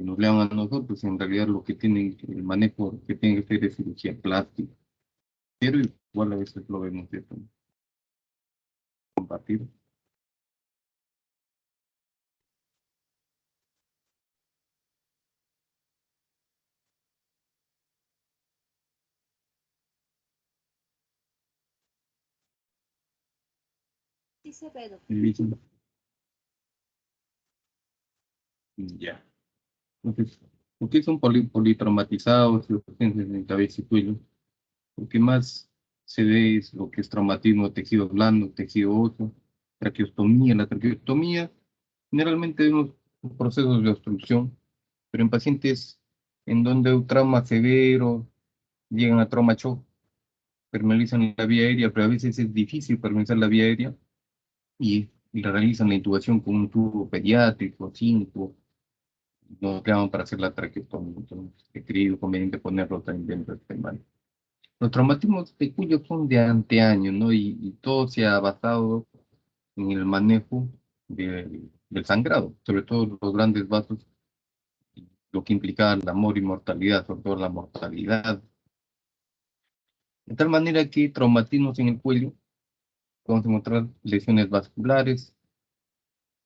nos lean a nosotros, en realidad lo que tienen, el manejo que tienen que hacer es cirugía plástica, pero igual a veces lo vemos de compartir. Sí se ve, doctor. Y dicen, ya. Entonces, ¿por qué son politraumatizados los pacientes de cabeza y cuello? Lo que más se ve es lo que es traumatismo de tejido blando, tejido óseo, traqueostomía. La traqueostomía, generalmente vemos procesos de obstrucción, pero en pacientes en donde hay un trauma severo, llegan a trauma shock, permeabilizan la vía aérea, pero a veces es difícil permeabilizar la vía aérea y realizan la intubación con un tubo pediátrico, 5, nos llaman para hacer la traqueostomía. Entonces, he creído conveniente ponerlo también dentro del tema. Los traumatismos de cuello son de anteaño, ¿no? Y todo se ha basado en el manejo del sangrado, sobre todo los grandes vasos, lo que implica la mortalidad, sobre todo la mortalidad. De tal manera que traumatismos en el cuello, podemos encontrar lesiones vasculares,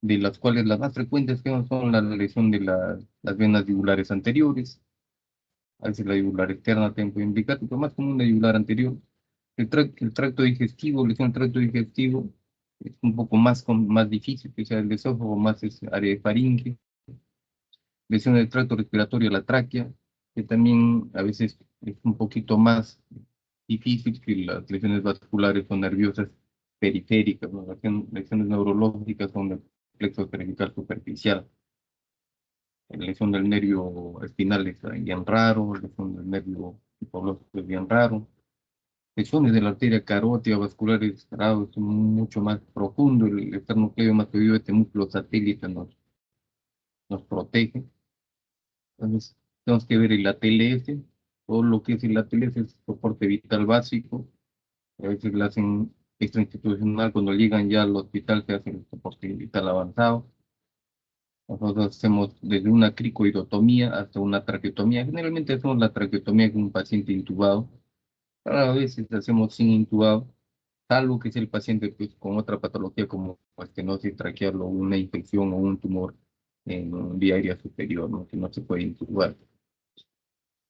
de las cuales las más frecuentes que son la lesión de las venas yugulares anteriores, a veces la yugular externa también puede implicar, pero más común la yugular anterior. El tracto digestivo, lesión del tracto digestivo, es un poco más difícil, que sea el esófago, más es área de faringe. Lesión del tracto respiratorio, la tráquea, que también a veces es un poquito más difícil que las lesiones vasculares o nerviosas periféricas, ¿no? Lesiones neurológicas son el plexo cervical superficial. La lesión del nervio espinal es bien raro, la lesión del nervio hipoglósico es bien raro. Lesiones de la arteria carótida vascular estrado es mucho más profundo, el esternocleidomastoideo, este músculo satélite nos protege. Entonces, tenemos que ver el ATLS, todo lo que es el ATLS es soporte vital básico, a veces lo hacen extrainstitucional, cuando llegan ya al hospital se hace el soporte vital avanzado. Nosotros hacemos desde una cricoidotomía hasta una traqueotomía. Generalmente hacemos la traqueotomía con un paciente intubado, a veces hacemos sin intubado, salvo que sea el paciente pues, con otra patología como estenosis traqueal o una infección o un tumor en vía aérea superior, ¿no? Que no se puede intubar.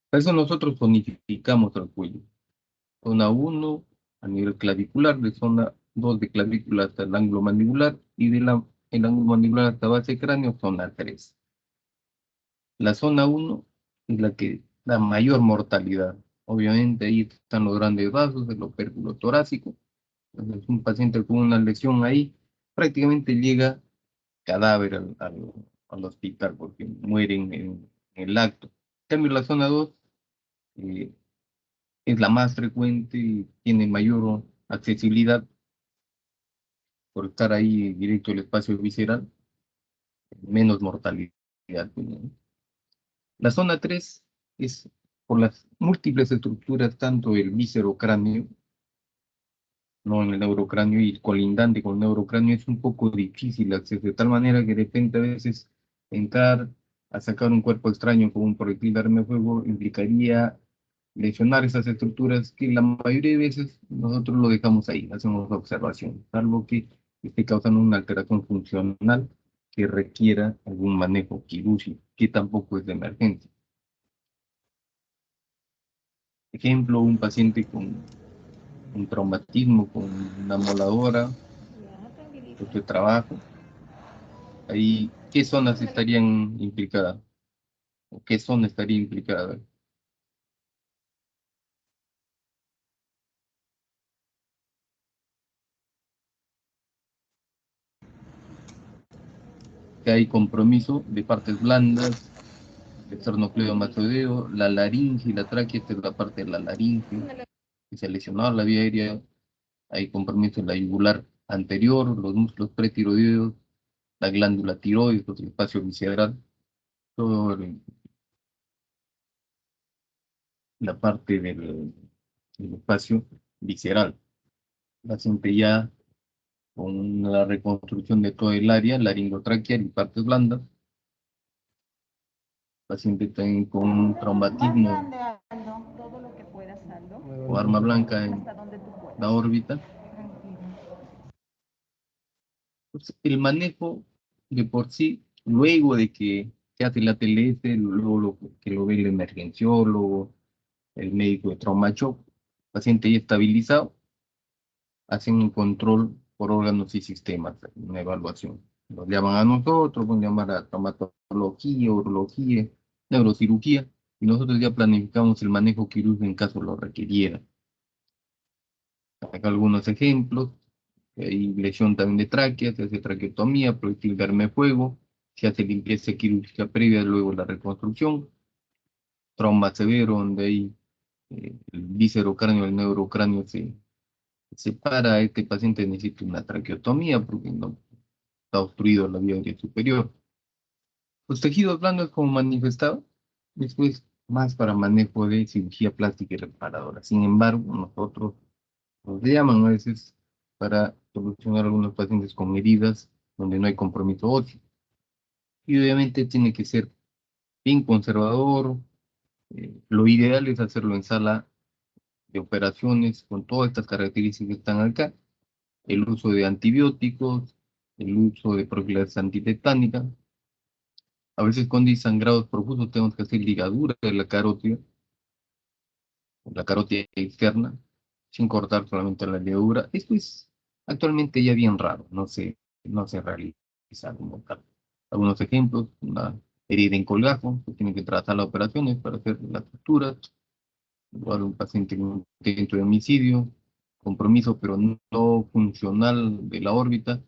Por eso nosotros zonificamos el cuello. Zona 1 a nivel clavicular, de zona 2 de clavícula hasta el ángulo mandibular y el ángulo mandibular hasta base de cráneo, zona 3. La zona 1 es la que da mayor mortalidad. Obviamente ahí están los grandes vasos, el opérculo torácico. Entonces, un paciente con una lesión ahí prácticamente llega cadáver al hospital porque mueren en el acto. En cambio, la zona 2 eh, es la más frecuente y tiene mayor accesibilidad por estar ahí directo al espacio visceral, menos mortalidad. ¿No? La zona 3 es por las múltiples estructuras, tanto el viscerocráneo, no en el neurocráneo y colindante con el neurocráneo, es un poco difícil de acceso, de tal manera que de repente a veces entrar a sacar un cuerpo extraño con un proyectil de arma de fuego implicaría lesionar esas estructuras que la mayoría de veces nosotros lo dejamos ahí, hacemos observación, salvo que esté causando una alteración funcional que requiera algún manejo quirúrgico, que tampoco es de emergencia. Ejemplo, un paciente con un traumatismo, con una moladora, puesto de trabajo, ahí, ¿qué zonas estarían implicadas? ¿O qué zona estaría implicada? Que hay compromiso de partes blandas, el esternocleidomastoideo, la laringe y la tráquea, esta es la parte de la laringe, que se ha lesionado la vía aérea, hay compromiso en la yugular anterior, los músculos pretiroideos, la glándula tiroides, el espacio visceral, toda la parte del espacio visceral. Paciente ya con la reconstrucción de todo el área, laringotraqueal y partes blandas, paciente también con un traumatismo o arma blanca en la órbita. Pues, el manejo de por sí, luego de que se hace la TLS, luego que lo ve el emergenciólogo, el médico de trauma shock, paciente ya estabilizado, hacen un control por órganos y sistemas, una evaluación. Nos llaman a nosotros, nos llaman a traumatología, urología, neurocirugía, y nosotros ya planificamos el manejo quirúrgico en caso lo requiriera. Acá algunos ejemplos: hay lesión también de tráquea, se hace traqueotomía, proyectil de arma de fuego, se hace limpieza quirúrgica previa, luego la reconstrucción, trauma severo, donde hay el viscerocráneo, el neurocráneo se separa. Este paciente necesita una traqueotomía porque no está obstruido la vía aérea superior. Los tejidos blandos, como manifestado, después más para manejo de cirugía plástica y reparadora. Sin embargo, nosotros nos llaman a veces para solucionar algunos pacientes con heridas donde no hay compromiso óseo. Y obviamente tiene que ser bien conservador. Lo ideal es hacerlo en sala de operaciones con todas estas características que están acá: el uso de antibióticos, el uso de profilaxis antitetánica. A veces cuando hay sangrados profusos tenemos que hacer ligadura de la carótida externa, sin cortar solamente la ligadura. Esto es actualmente ya bien raro, no se realiza como tal. Algunos ejemplos: una herida en colgajo, que tiene que tratar las operaciones para hacer las suturas. Igual un paciente con un intento de homicidio, compromiso pero no funcional de la órbita,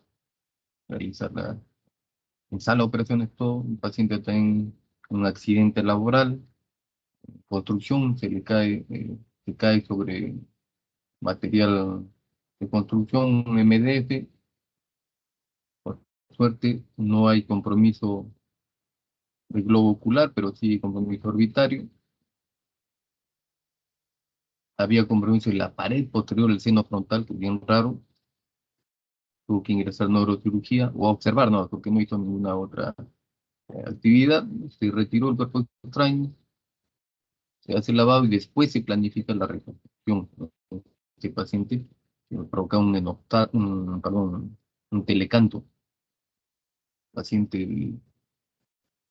realizarla en sala de operaciones. Todo un paciente está en un accidente laboral, construcción, se cae sobre material de construcción, un MDF. Por suerte no hay compromiso del globo ocular, pero sí compromiso orbitario. Había compromiso en la pared posterior del seno frontal, que es bien raro. Tuvo que ingresar a neurocirugía o a observar, no, porque no hizo ninguna otra actividad. Se retiró el cuerpo extraño, se hace el lavado y después se planifica la reconstrucción, ¿no? Este paciente provoca un telecanto, paciente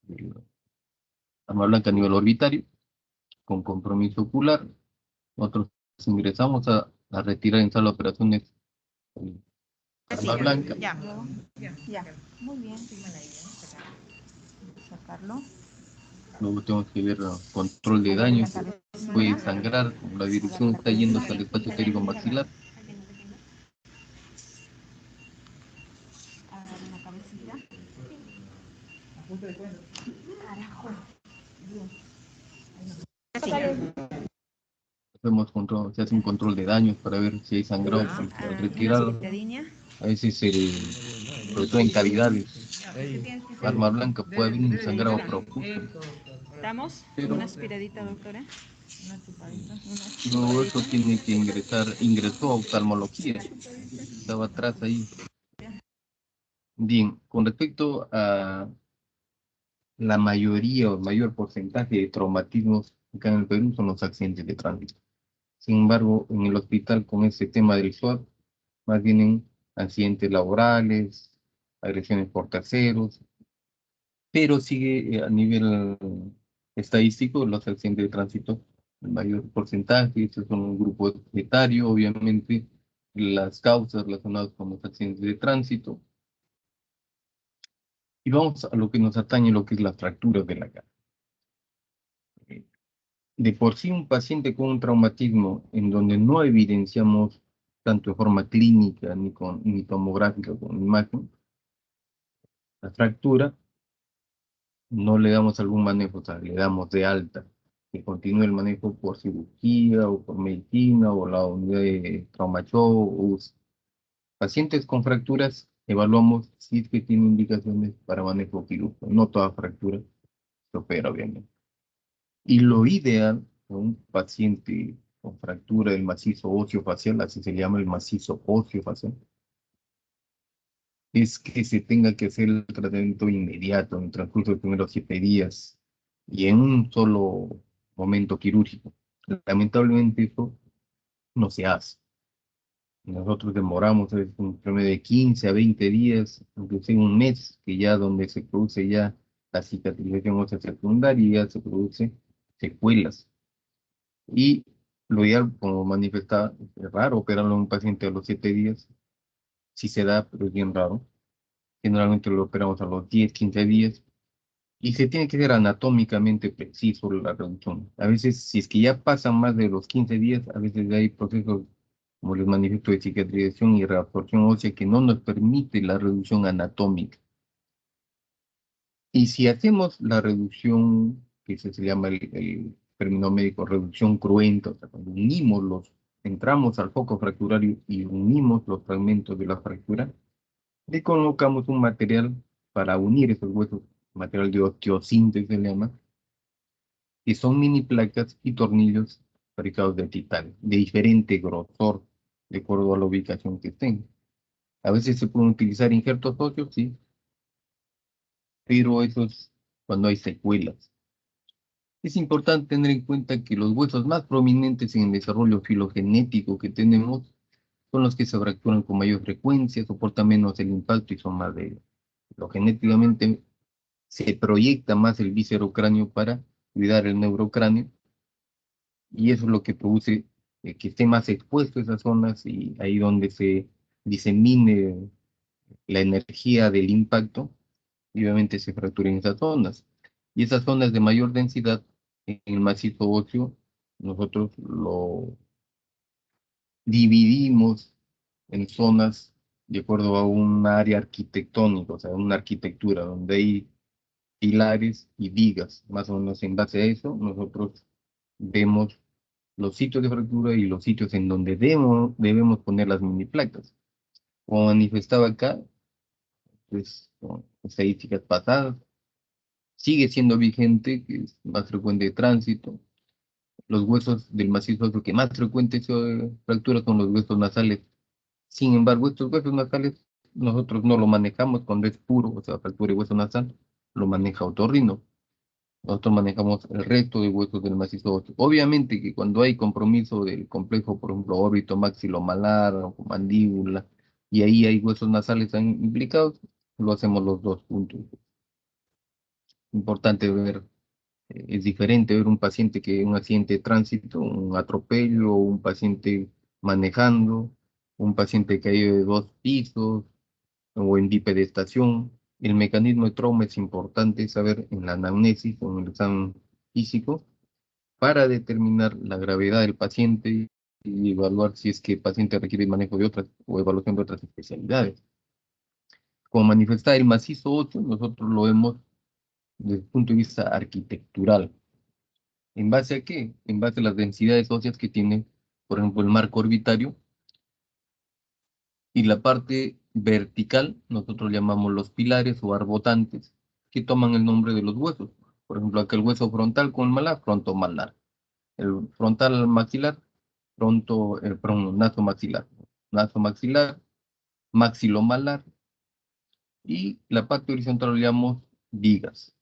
del arma blanca a nivel orbitario, con compromiso ocular. Nosotros ingresamos a retirar en sala de operaciones el arma blanca. Ya, muy bien. Sacarlo. Luego tenemos que ver control de daños, puede sangrar, como la dirección está yendo hasta el espacio etérico maxilar. Agarre la cabecita. Carajo. Se hace un control de daños para ver si hay sangrado al retirarlo. A veces, sobre todo en cavidades, arma blanca, puede haber un sangrado profuso. ¿Estamos? Pero Una aspiradita, doctora. luego eso tiene que ingresó a oftalmología, estaba atrás ahí. Bien, con respecto a la mayoría o el mayor porcentaje de traumatismos acá en el Perú son los accidentes de tránsito. Sin embargo, en el hospital, con ese tema del SWAT, más vienen accidentes laborales, agresiones por terceros, pero sigue a nivel estadístico los accidentes de tránsito, el mayor porcentaje. Estos son un grupo etario, obviamente, las causas relacionadas con los accidentes de tránsito. Y vamos a lo que nos atañe, lo que es las fracturas de la cara. De por sí, un paciente con un traumatismo en donde no evidenciamos tanto de forma clínica ni tomográfica con imagen la fractura, no le damos algún manejo, o sea, le damos de alta, que continúe el manejo por cirugía o por medicina o la unidad de traumacho. Pacientes con fracturas evaluamos si es que tiene indicaciones para manejo quirúrgico. No toda fractura se opera, obviamente. Y lo ideal con un paciente con fractura del macizo óseo facial, así se llama el macizo óseo facial, es que se tenga que hacer el tratamiento inmediato en el transcurso de los primeros 7 días. y en un solo momento quirúrgico. Lamentablemente eso no se hace. Nosotros demoramos un promedio de 15 a 20 días, inclusive un mes, que ya donde se produce ya la cicatrización ósea secundaria, ya se produce secuelas. Y lo ideal, como manifestaba, es raro operarlo a un paciente a los 7 días, si se da, pero es bien raro. Generalmente lo operamos a los 10, 15 días, y se tiene que ser anatómicamente preciso la reducción. A veces, si es que ya pasan más de los 15 días, a veces hay procesos, como les manifiesto, de cicatrización y reabsorción ósea que no nos permite la reducción anatómica. Y si hacemos la reducción, que se llama el término médico reducción cruenta, o sea, cuando entramos al foco fracturario y unimos los fragmentos de la fractura, le colocamos un material para unir esos huesos, material de osteosíntesis se llama, que son mini placas y tornillos fabricados de titanio, de diferente grosor, de acuerdo a la ubicación que estén. A veces se pueden utilizar injertos óseos, sí, pero eso es cuando hay secuelas. Es importante tener en cuenta que los huesos más prominentes en el desarrollo filogenético que tenemos son los que se fracturan con mayor frecuencia, soportan menos el impacto y son más de lo genéticamente se proyecta más el viscerocráneo para cuidar el neurocráneo y eso es lo que produce que esté más expuesto a esas zonas y ahí donde se disemine la energía del impacto y obviamente se fracturen esas zonas. Y esas zonas de mayor densidad en el macizo óseo, nosotros lo dividimos en zonas de acuerdo a un área arquitectónica, o sea, una arquitectura donde hay pilares y vigas. Más o menos en base a eso, nosotros vemos los sitios de fractura y los sitios en donde debemos poner las mini placas. Como manifestaba acá, pues, con estadísticas pasadas, sigue siendo vigente, que es más frecuente de tránsito. Los huesos del macizo óseo que más frecuente se fractura son los huesos nasales. Sin embargo, estos huesos nasales nosotros no lo manejamos cuando es puro, o sea, fractura de hueso nasal, lo maneja otorrino. Nosotros manejamos el resto de huesos del macizo óseo. Obviamente que cuando hay compromiso del complejo, por ejemplo, órbito maxilomalar o mandíbula, y ahí hay huesos nasales implicados, lo hacemos los dos juntos. Importante ver, es diferente ver un paciente que un accidente de tránsito, un atropello, un paciente manejando, un paciente caído de 2 pisos o en bipedestación. El mecanismo de trauma es importante saber en la anamnesis o en el examen físico para determinar la gravedad del paciente y evaluar si es que el paciente requiere manejo de otras o evaluación de otras especialidades. Como manifestar el macizo óseo, nosotros lo vemos desde el punto de vista arquitectural. ¿En base a qué? En base a las densidades óseas que tiene, por ejemplo, el marco orbitario y la parte vertical, nosotros llamamos los pilares o arbotantes, que toman el nombre de los huesos. Por ejemplo, aquel hueso frontal con el malar, frontomalar. El frontal maxilar, perdón, naso maxilar, maxilomalar, y la parte horizontal lo llamamos vigas.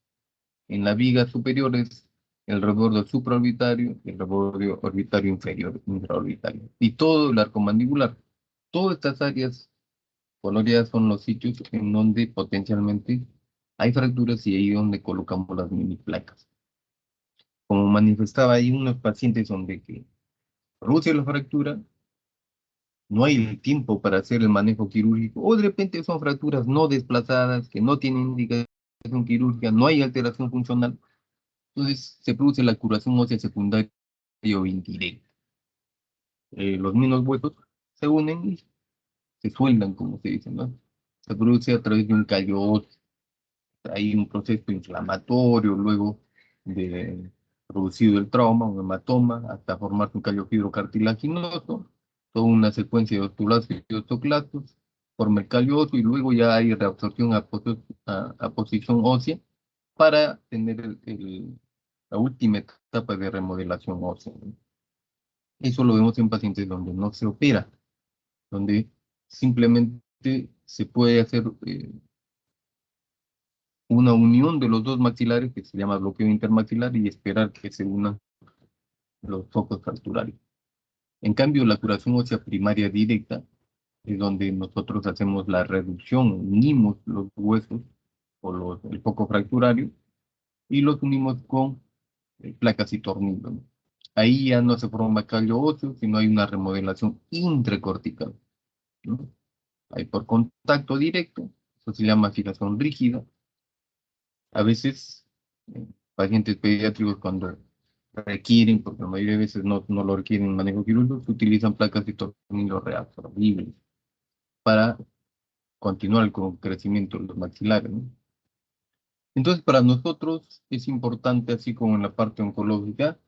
En la viga superior es el rebordo supraorbitario y el rebordo orbitario inferior, intraorbitario. Y todo el arco mandibular. Todas estas áreas coloreadas son los sitios en donde potencialmente hay fracturas y ahí donde colocamos las mini placas. Como manifestaba, hay unos pacientes donde que produce la fractura, no hay el tiempo para hacer el manejo quirúrgico, o de repente son fracturas no desplazadas, que no tienen indicación quirúrgica, no hay alteración funcional, entonces se produce la curación ósea secundaria o indirecta. Los mismos huesos se unen y se sueldan, como se dice, ¿no? Se produce a través de un callo óseo, hay un proceso inflamatorio luego de producido el trauma, un hematoma, hasta formarse un callo fibrocartilaginoso, toda una secuencia de osteoblastos y osteoclastos, forma el callo óseo y luego ya hay reabsorción a posición ósea para tener la última etapa de remodelación ósea, ¿no? Eso lo vemos en pacientes donde no se opera, donde simplemente se puede hacer una unión de los dos maxilares que se llama bloqueo intermaxilar y esperar que se unan los focos fracturarios. En cambio, la curación ósea primaria directa es donde nosotros hacemos la reducción, unimos los huesos o el foco fracturario y los unimos con placas y tornillos, ¿no? Ahí ya no se forma callo óseo, sino hay una remodelación intracortical, ¿no? Hay por contacto directo, eso se llama fijación rígida. A veces, pacientes pediátricos cuando requieren, porque la mayoría de veces no lo requieren en manejo quirúrgico, se utilizan placas y tornillos reabsorbibles para continuar con el crecimiento de los maxilares, ¿no? Entonces, para nosotros es importante, así como en la parte oncológica,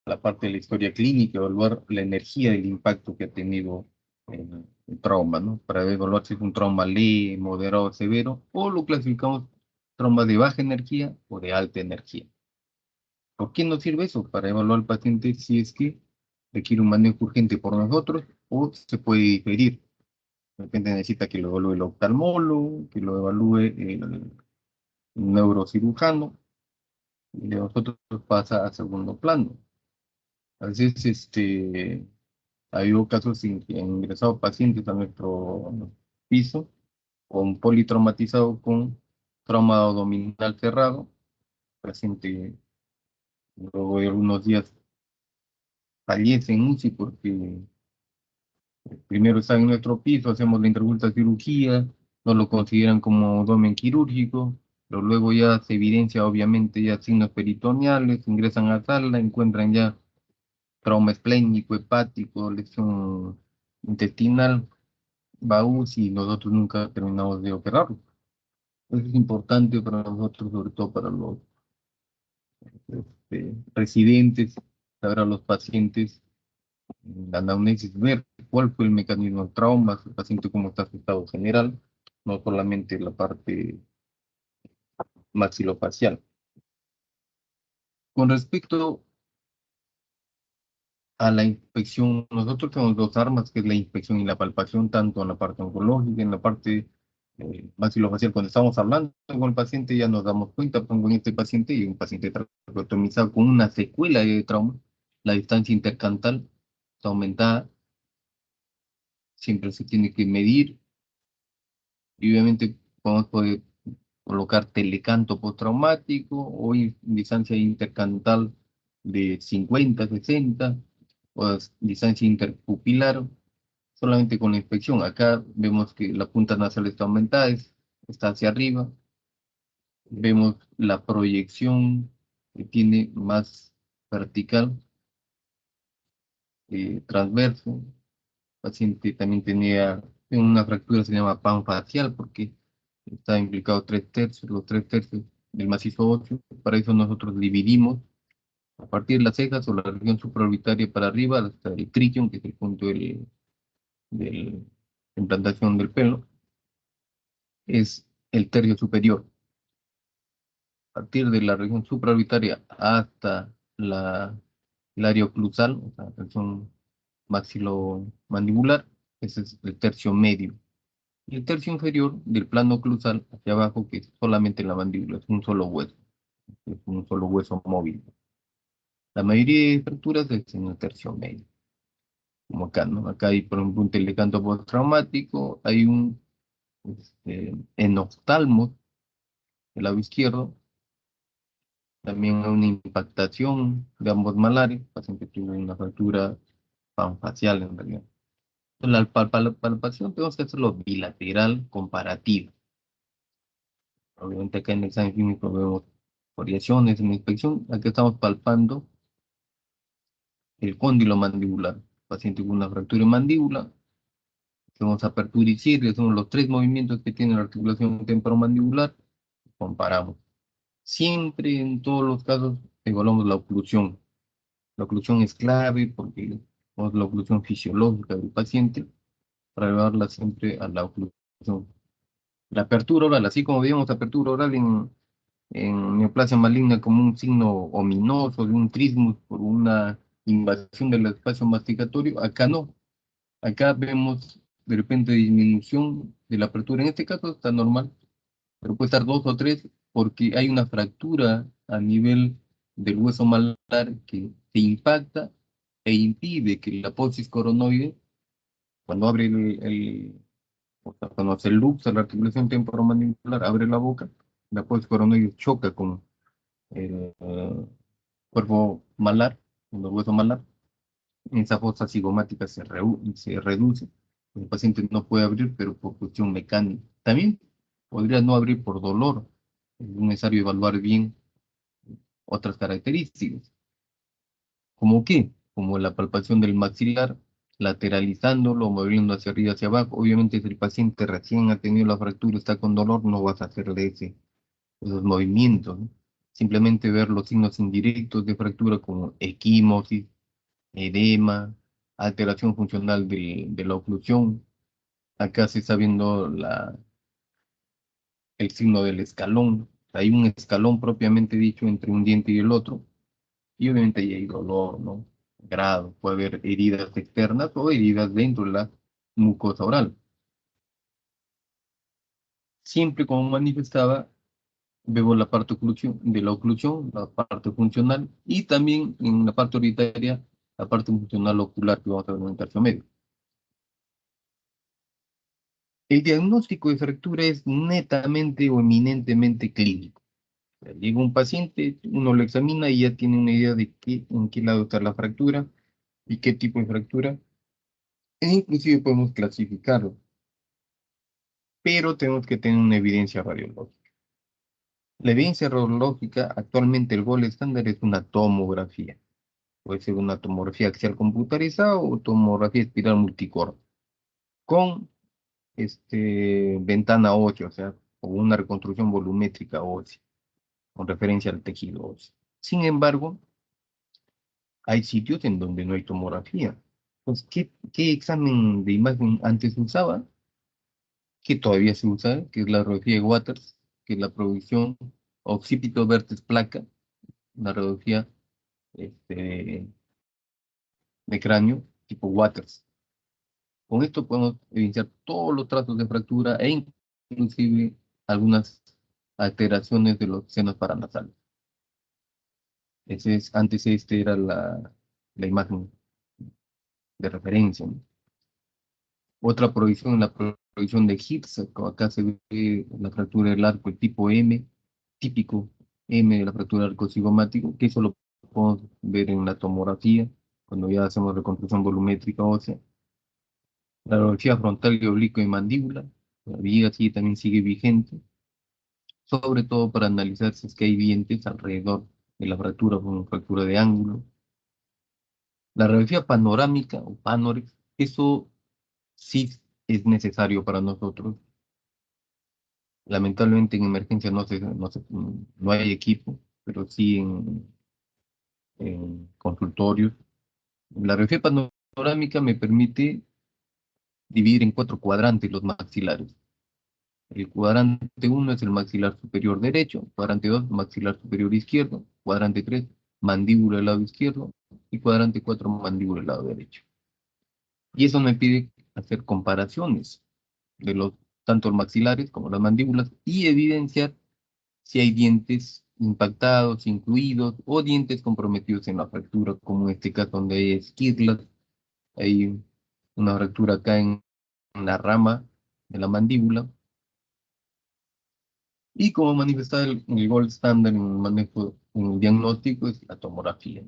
la parte de la historia clínica, evaluar la energía del impacto que ha tenido el trauma, ¿no? Para evaluar si es un trauma leve, moderado o severo, o lo clasificamos trauma de baja energía o de alta energía. ¿Por qué nos sirve eso? Para evaluar al paciente si es que requiere un manejo urgente por nosotros o se puede diferir. De repente necesita que lo evalúe el oftalmólogo, que lo evalúe el neurocirujano, y de nosotros pasa a segundo plano. A veces ha habido casos en que han ingresado pacientes a nuestro piso con politraumatizado con trauma abdominal cerrado. El paciente luego de algunos días fallece en UCI porque primero está en nuestro piso, hacemos la interculta cirugía, no lo consideran como abdomen quirúrgico, pero luego ya se evidencia obviamente ya signos peritoneales, ingresan a sala, encuentran ya trauma esplénico, hepático, lesión intestinal, baús y nosotros nunca terminamos de operarlo. Eso es importante para nosotros, sobre todo para los residentes, saber a los pacientes, la anamnesis, ver cuál fue el mecanismo de trauma, el paciente cómo está su estado general, no solamente la parte maxilofacial. Con respecto a la inspección, nosotros tenemos dos armas, que es la inspección y la palpación, tanto en la parte oncológica, en la parte maxilofacial. Cuando estamos hablando con el paciente, ya nos damos cuenta, pongo en este paciente y un paciente traqueotomizado con una secuela de trauma, la distancia intercantal está aumentada, siempre se tiene que medir, y obviamente podemos poder colocar telecanto postraumático o distancia intercantal de 50, 60, o distancia interpupilar, solamente con la inspección. Acá vemos que la punta nasal está aumentada, está hacia arriba. Vemos la proyección que tiene más vertical, transverso. El paciente también tenía una fractura, se llama panfacial, porque está implicado 3/3, los 3/3 del macizo óseo. Para eso nosotros dividimos a partir de las cejas o la región supraorbitaria para arriba hasta el triquium, que es el punto de implantación del pelo, es el tercio superior. A partir de la región supraorbitaria hasta el área oclusal, o sea, la región maxilomandibular, ese es el tercio medio. Y el tercio inferior del plano oclusal hacia abajo, que es solamente la mandíbula, es un solo hueso móvil. La mayoría de fracturas es en el tercio medio, como acá, ¿no? Acá hay, por ejemplo, un telecanto postraumático, hay un enoftalmo del lado izquierdo, también una impactación de ambos malares, el paciente tuvo una fractura panfacial en realidad. La palpación tenemos que hacerlo bilateral comparativo. Obviamente acá en el examen clínico vemos variaciones en la inspección. Aquí estamos palpando el cóndilo mandibular. El paciente con una fractura en mandíbula. Hacemos apertura y cierre, hacemos los tres movimientos que tiene la articulación temporomandibular. Comparamos. Siempre en todos los casos evaluamos la oclusión. La oclusión es clave porque es la oclusión fisiológica del paciente para llevarla siempre a la oclusión. La apertura oral, así como vemos apertura oral en neoplasia maligna como un signo ominoso de un trismus por una invasión del espacio masticatorio, acá no. Acá vemos de repente disminución de la apertura. En este caso está normal, pero puede estar 2 o 3 porque hay una fractura a nivel del hueso malar que impacta e impide que la apófisis coronoide, cuando abre o sea, cuando se luxa la articulación temporomandibular, abre la boca, la apófisis coronoide choca con el cuerpo malar, con el hueso malar, esa fosa cigomática se reduce. El paciente no puede abrir, pero por cuestión mecánica. También podría no abrir por dolor. Es necesario evaluar bien otras características. ¿Cómo qué? Como la palpación del maxilar, lateralizándolo, moviendo hacia arriba, hacia abajo. Obviamente, si el paciente recién ha tenido la fractura, está con dolor, no vas a hacerle esos movimientos, ¿no? Simplemente ver los signos indirectos de fractura como equimosis, edema, alteración funcional de la oclusión. Acá se está viendo el signo del escalón. Hay un escalón propiamente dicho entre un diente y el otro. Y obviamente ahí hay dolor, ¿no? Grado. Puede haber heridas externas o heridas dentro de la mucosa oral. Siempre como manifestaba, vemos la parte de la oclusión, la parte funcional, y también en la parte oritaria, la parte funcional ocular que vamos a ver en el tercio medio. El diagnóstico de fractura es netamente o eminentemente clínico. O sea, llega un paciente, uno lo examina y ya tiene una idea de en qué lado está la fractura y qué tipo de fractura. E inclusive podemos clasificarlo, pero tenemos que tener una evidencia radiológica. La evidencia radiológica, actualmente el gol estándar es una tomografía. Puede ser una tomografía axial computarizada o tomografía espiral multicore, con ventana ósea, o sea, o una reconstrucción volumétrica ósea, con referencia al tejido óseo. Sin embargo, hay sitios en donde no hay tomografía. Pues, ¿qué examen de imagen antes se usaba? Que todavía se usa, que es la radiografía de Waters, que es la provisión occipito vertex placa, una radiografía este, de cráneo tipo Waters. Con esto podemos evidenciar todos los trazos de fractura e inclusive algunas alteraciones de los senos paranasales. Antes era la imagen de referencia, ¿no? Otra provisión, la provisión de Higgs, acá se ve la fractura del arco, el tipo M, típico M de la fractura del arco cigomático, que eso lo podemos ver en la tomografía, cuando ya hacemos reconstrucción volumétrica ósea. La radiografía frontal y oblicuo y mandíbula, todavía sí también sigue vigente, sobre todo para analizar si es que hay dientes alrededor de la fractura, como fractura de ángulo. La radiografía panorámica o panorex, eso sí es necesario para nosotros. Lamentablemente en emergencia no hay equipo, pero sí en consultorios. La radiografía panorámica me permite dividir en 4 cuadrantes los maxilares. El cuadrante 1 es el maxilar superior derecho, cuadrante 2 maxilar superior izquierdo, cuadrante 3 mandíbula del lado izquierdo y cuadrante 4 mandíbula del lado derecho. Y eso me pide hacer comparaciones de tanto los maxilares como las mandíbulas y evidenciar si hay dientes impactados, incluidos, o dientes comprometidos en la fractura, como en este caso donde hay esquirlas, hay una fractura acá en la rama de la mandíbula. Y como manifestaba el gold standard en el manejo, en el diagnóstico, es la tomografía.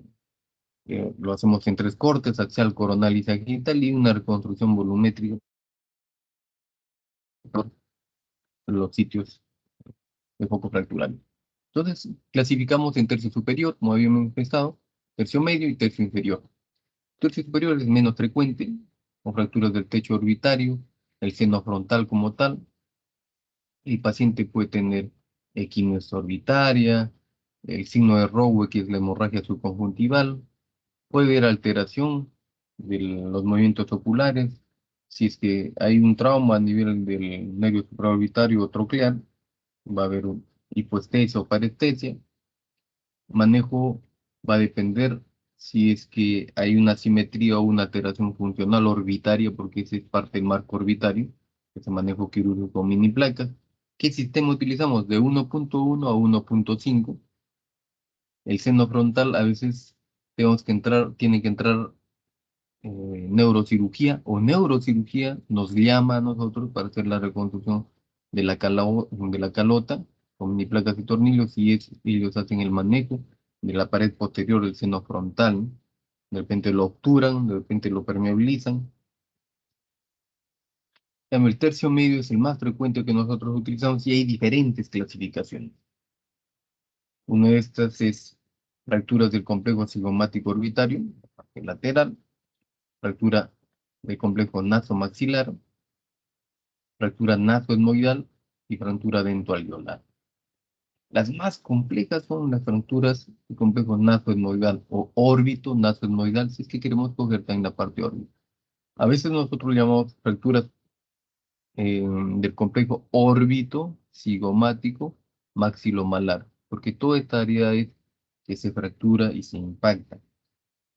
Lo hacemos en 3 cortes, axial, coronal y sagital, y una reconstrucción volumétrica de los sitios de foco fracturario. Entonces, clasificamos en tercio superior, como habíamos manifestado, tercio medio y tercio inferior. Tercio superior es menos frecuente, con fracturas del techo orbitario, el seno frontal como tal. El paciente puede tener equimosis orbitaria, el signo de Rowe, que es la hemorragia subconjuntival. Puede haber alteración de los movimientos oculares. Si es que hay un trauma a nivel del nervio supraorbitario o troclear, va a haber hipoestesia o parestesia. Manejo va a depender si es que hay una simetría o una alteración funcional orbitaria, porque ese es parte del marco orbitario, ese manejo quirúrgico mini placas. ¿Qué sistema utilizamos? De 1.1 a 1.5. El seno frontal a veces tiene que entrar neurocirugía o neurocirugía nos llama a nosotros para hacer la reconstrucción de la calota con mini placas y tornillos y ellos hacen el manejo de la pared posterior del seno frontal, ¿no? De repente lo obturan, de repente lo permeabilizan. El tercio medio es el más frecuente que nosotros utilizamos y hay diferentes clasificaciones. Una de estas es fracturas del complejo cigomático orbitario, la parte lateral, fractura del complejo nasomaxilar, fractura nasoetmoidal y fractura dentoalveolar. Las más complejas son las fracturas del complejo nasoetmoidal o órbito nasoetmoidal, si es que queremos coger también la parte órbita. A veces nosotros llamamos fracturas del complejo órbito cigomático maxilomalar, porque toda esta área es que se fractura y se impacta,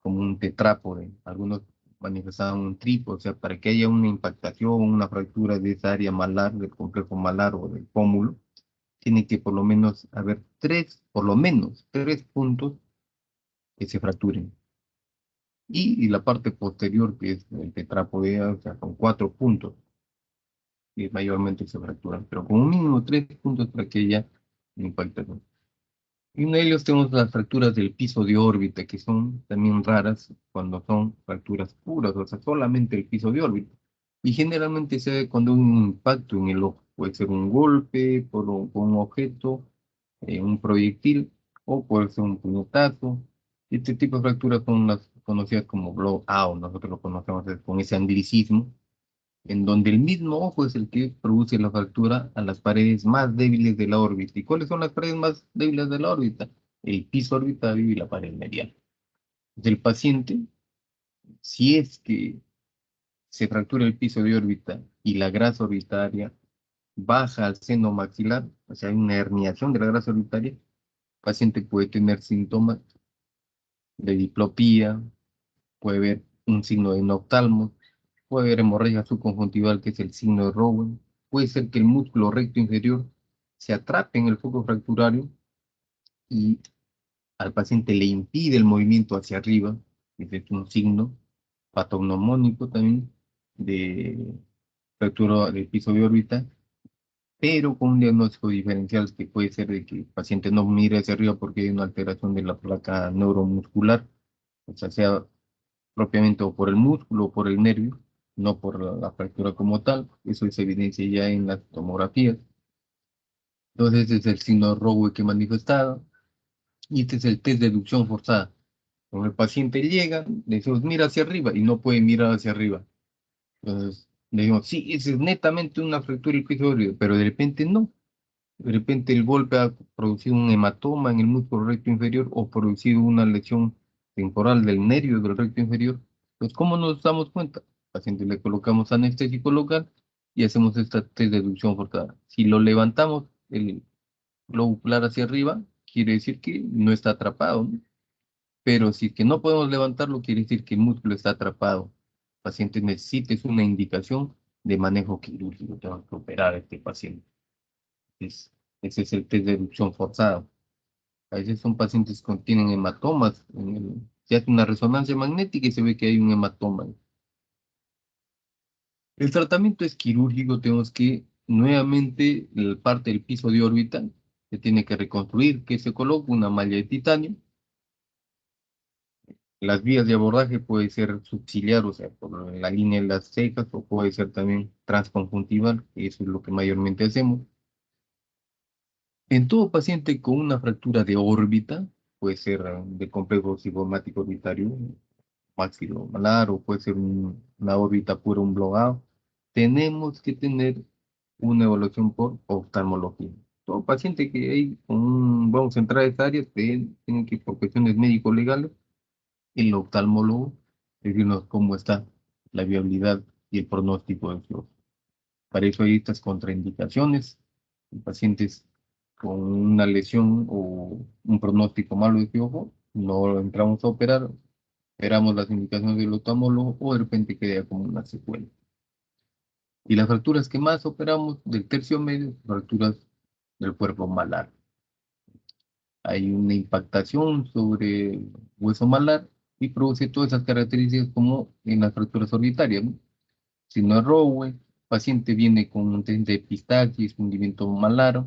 como un tetrápode. Algunos manifestaban un trípode, o sea, para que haya una impactación, una fractura de esa área malar, del complejo malar o del pómulo, tiene que por lo menos haber por lo menos tres puntos que se fracturen. Y la parte posterior, que es el tetrápode, o sea, con cuatro puntos, que mayormente se fracturan, pero como mínimo tres puntos para que haya impactación. Y uno de ellos tenemos las fracturas del piso de órbita, que son también raras cuando son fracturas puras, o sea, solamente el piso de órbita. Y generalmente se ve cuando hay un impacto en el ojo. Puede ser un golpe por un objeto, un proyectil, o puede ser un puñetazo. Este tipo de fracturas son las conocidas como blowout, nosotros lo conocemos con ese anglicismo, en donde el mismo ojo es el que produce la fractura a las paredes más débiles de la órbita. ¿Y cuáles son las paredes más débiles de la órbita? El piso orbitario y la pared medial. Del paciente, si es que se fractura el piso de órbita y la grasa orbitaria baja al seno maxilar, o sea, hay una herniación de la grasa orbitaria, el paciente puede tener síntomas de diplopía, puede ver un signo de noctalmo, puede haber hemorragia subconjuntival, que es el signo de Rowen. Puede ser que el músculo recto inferior se atrape en el foco fracturario y al paciente le impide el movimiento hacia arriba. Ese es un signo patognomónico también de fractura del piso de órbita, pero con un diagnóstico diferencial que puede ser de que el paciente no mire hacia arriba porque hay una alteración de la placa neuromuscular, o sea propiamente o por el músculo o por el nervio, no por la fractura como tal. Eso se evidencia ya en las tomografías. Entonces, este es el signo de Rowe que he manifestado. Y este es el test de deducción forzada. Cuando el paciente llega, le decimos, mira hacia arriba, y no puede mirar hacia arriba. Entonces, le decimos, sí, ese es netamente una fractura del piso órbita, pero de repente no. De repente el golpe ha producido un hematoma en el músculo recto inferior o producido una lesión temporal del nervio del recto inferior. Pues, ¿cómo nos damos cuenta? Al paciente le colocamos anestésico local y hacemos esta test de deducción forzada. Si lo levantamos el globo ocular hacia arriba, quiere decir que no está atrapado, ¿no? Pero si es que no podemos levantarlo, quiere decir que el músculo está atrapado. El paciente necesita es una indicación de manejo quirúrgico. Tenemos que operar a este paciente. Es- Ese es el test de deducción forzada. A veces son pacientes que tienen hematomas. Se hace una resonancia magnética y se ve que hay un hematoma. El tratamiento es quirúrgico. Tenemos que nuevamente la parte del piso de órbita se tiene que reconstruir, que se coloca una malla de titanio. Las vías de abordaje puede ser subciliar, o sea, por la línea de las cejas, o puede ser también transconjuntival, que eso es lo que mayormente hacemos. En todo paciente con una fractura de órbita, puede ser de complejo cigomático orbitario, maxilomalar, o puede ser una órbita pura, un blowout, tenemos que tener una evaluación por oftalmología. Todo paciente que hay vamos a entrar a esta área, tienen que, por cuestiones médico-legales, el oftalmólogo decirnos cómo está la viabilidad y el pronóstico de su ojo. Para eso hay estas contraindicaciones. En pacientes con una lesión o un pronóstico malo de su ojo, no entramos a operar, esperamos las indicaciones del oftalmólogo o de repente queda como una secuela. Y las fracturas que más operamos del tercio medio, fracturas del cuerpo malar. Hay una impactación sobre el hueso malar y produce todas esas características como en las fracturas orbitarias, ¿no? Si no es Rowe, el paciente viene con un antecedente de epistaxis, hundimiento malar,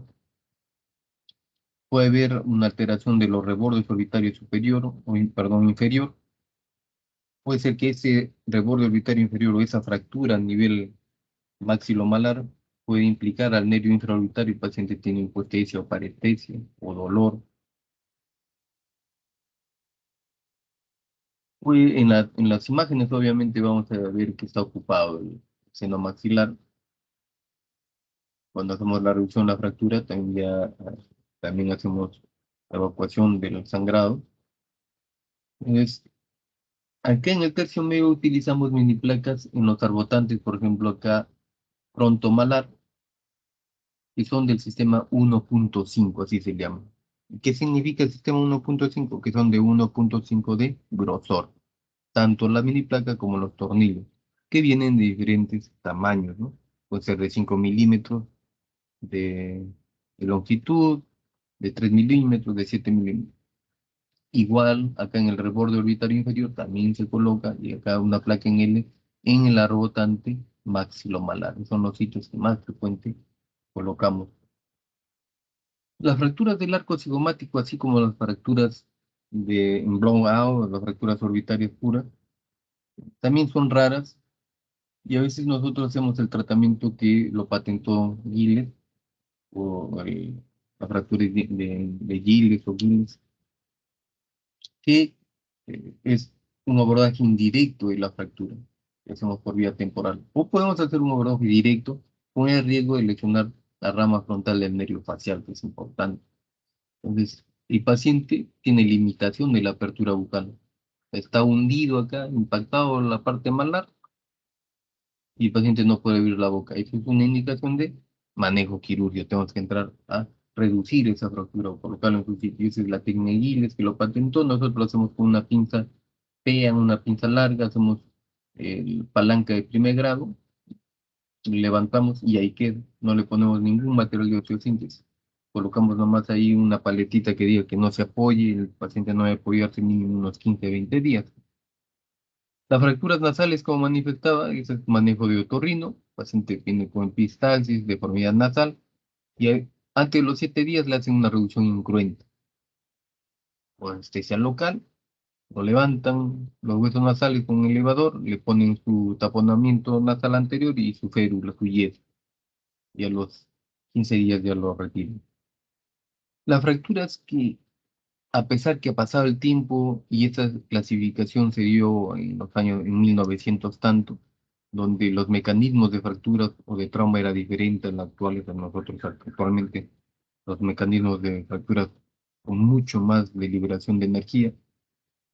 puede haber una alteración de los rebordes orbitarios superior, o, perdón, inferior. Puede ser que ese reborde orbitario inferior o esa fractura a nivel maxilomalar puede implicar al nervio infraorbitario. El paciente tiene hipoestesia o parestesia o dolor. Pues en las imágenes obviamente vamos a ver que está ocupado el seno maxilar. Cuando hacemos la reducción de la fractura, también hacemos la evacuación del sangrado. Entonces, acá en el tercio medio utilizamos mini placas en los arbotantes, por ejemplo acá frontomalar, que son del sistema 1.5, así se llama. ¿Qué significa el sistema 1.5? Que son de 1.5 de grosor, tanto la mini placa como los tornillos, que vienen de diferentes tamaños, ¿no? Puede ser de 5 milímetros de, de longitud, de 3 milímetros, de 7 milímetros. Igual, acá en el reborde orbitario inferior también se coloca, y acá una placa en L, en el rebotante maxilomalar. Son los sitios que más frecuente colocamos. Las fracturas del arco cigomático, así como las fracturas de blown out, las fracturas orbitarias puras, también son raras, y a veces nosotros hacemos el tratamiento que lo patentó Gilles, o la fractura de Gilles o Gilles, que es un abordaje indirecto de la fractura, que hacemos por vía temporal. O podemos hacer un abordaje directo con el riesgo de lesionar la rama frontal del nervio facial, que es importante. Entonces, el paciente tiene limitación de la apertura bucal. Está hundido acá, impactado en la parte malar, y el paciente no puede abrir la boca. Eso es una indicación de manejo quirúrgico. Tenemos que entrar a reducir esa fractura o colocarlo en su sitio. Esa es la técnica de Gilles que lo patentó. Nosotros lo hacemos con una pinza PEA, una pinza larga, hacemos palanca de primer grado, levantamos y ahí queda. No le ponemos ningún material de osteosíntesis. Colocamos nomás ahí una paletita que diga que no se apoye, el paciente no debe apoyarse ni en unos 15, 20 días. Las fracturas nasales, como manifestaba, es el manejo de otorrino, el paciente viene con epistaxis, deformidad nasal, y antes de los 7 días le hacen una reducción incruenta o anestesia local, lo levantan los huesos nasales con un elevador, le ponen su taponamiento nasal anterior y su férula, su yeso, y a los 15 días ya lo retiran. Las fracturas que, a pesar que ha pasado el tiempo y esta clasificación se dio en los años en 1900 tanto, donde los mecanismos de fracturas o de trauma era diferente a los actuales de nosotros actualmente, los mecanismos de fracturas con mucho más de liberación de energía,